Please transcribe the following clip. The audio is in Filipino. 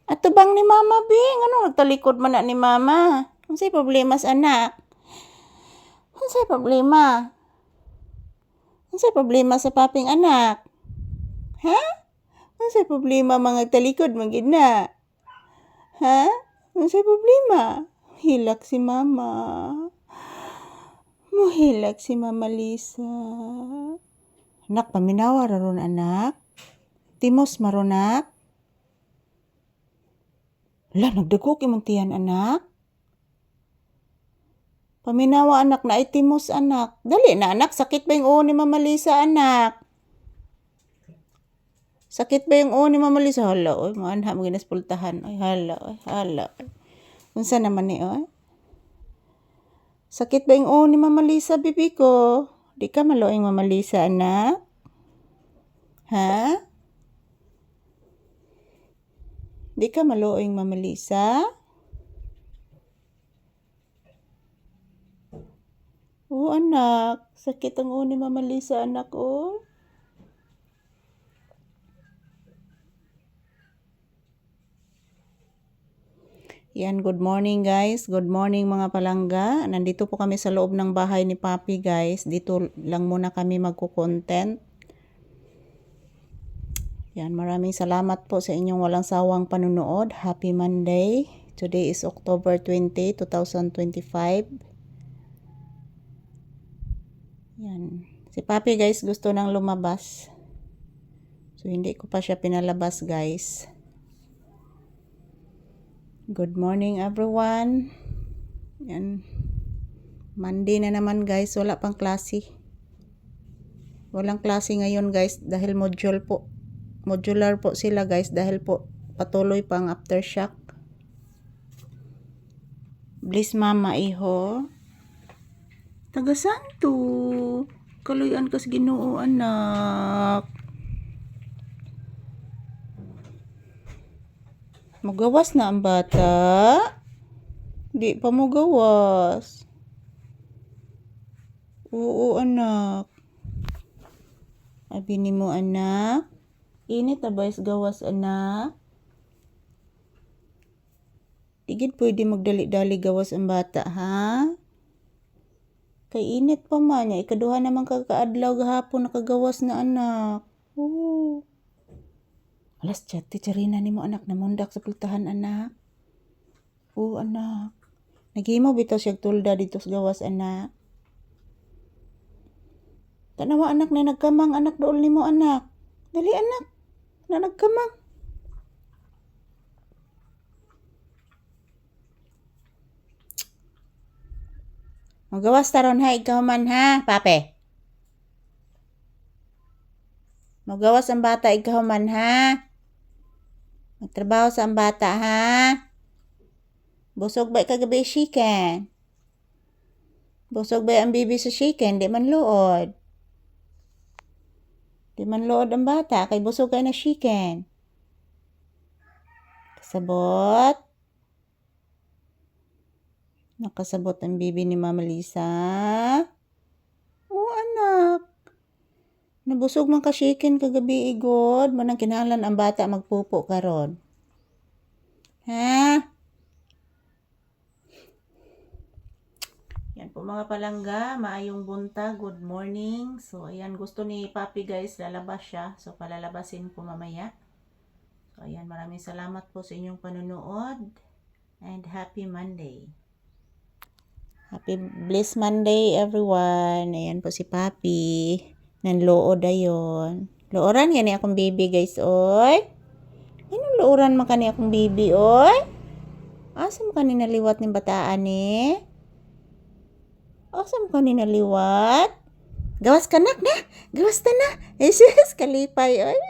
Ato bang ni mama, Bing? Ano nagtalikod man na ni mama? Unsay problema sa anak? Unsay problema? Unsay problema sa paping anak? Ha? Unsay problema mga talikod man gid na? Ha? Unsay problema? Hilak si mama. Mohilak si Mama Lisa. Anak, paminawa raron anak. Timos maronak. Lah, nagdagok imong tiyan anak. Paminawa anak na timos anak. Dali na anak, sakit ba yung uo ni Mama Lisa anak? Sakit ba yung uo ni Mama Lisa? Hala, oy, mga anha mo ginaspultahan. Ay, hala, oy, hala. Unsa naman ni, oy? Sakit ba yung uo ni Mama Lisa, bibi ko? Di ka maluing Mama Lisa, anak? Ha? Di ka maluing Mama Lisa? Oo, anak. Sakit ang uo ni Mama Lisa, anak, oh. Yan, good morning guys. Good morning mga palangga. Nandito po kami sa loob ng bahay ni Papi guys. Dito lang muna kami magko-content. Yan, maraming salamat po sa inyong walang sawang panunood. Happy Monday. Today is October 20, 2025. Yan. Si Papi guys gusto nang lumabas. So hindi ko pa siya pinalabas guys. Good morning everyone. Yan. Monday na naman guys. Wala pang klase. Walang klase ngayon guys dahil modular po sila guys dahil po patuloy pang aftershock. Bless mama iho. Tagasanto. Kaluyan kas Ginoo anak. Magawas na ang bata. Di pa mo gawas. Oo, anak. Abi ni mo, anak. Init na ba is gawas, anak? Tigid pwede magdali-dali gawas ang bata, ha? Kay init pa man niya. Ikaduha naman kakaadlaw gahapon nakagawas na, anak. Oo. Alas, charina ni mo anak, namundak sa pultahan anak. Oo anak. Nagimo bitaw siya tulda dito sa gawas anak. Tanawa anak na nagkamang anak dool ni mo anak. Dali anak, na nagkamang. Magawas taron ha, ikaw man ha, pape. Magawas ang bata, ikaw man ha. Magtrabaho sa ang bata, ha? Busog ba kagabi chicken? Busog ba ang bibi sa chicken? Di man luod. Di man luod ang bata, kay busog ka na chicken. Kasabot? Nakasabot ang bibi ni Mama Lisa? Oo, anak. Nabusog man ka chicken kagabi igod. Manang kinahanglan ang bata magpupo karon. Ha? Yan po mga palangga, maayong bunta, good morning. So ayan, gusto ni Papi guys, lalabas siya. So palalabasin ko mamaya. So ayan, maraming salamat po sa inyong panunood. And happy Monday. Happy blessed Monday everyone. Ayan po si Papi. Nanlood ayon. Looran yan akong baby guys, oy. Anong looran man kani akong baby, oy? Asa mo kanina liwat ni bataan ni? Asa mo kanina liwat? Gawas ka na? Gawas ta na. Jesus, kalipay, oy.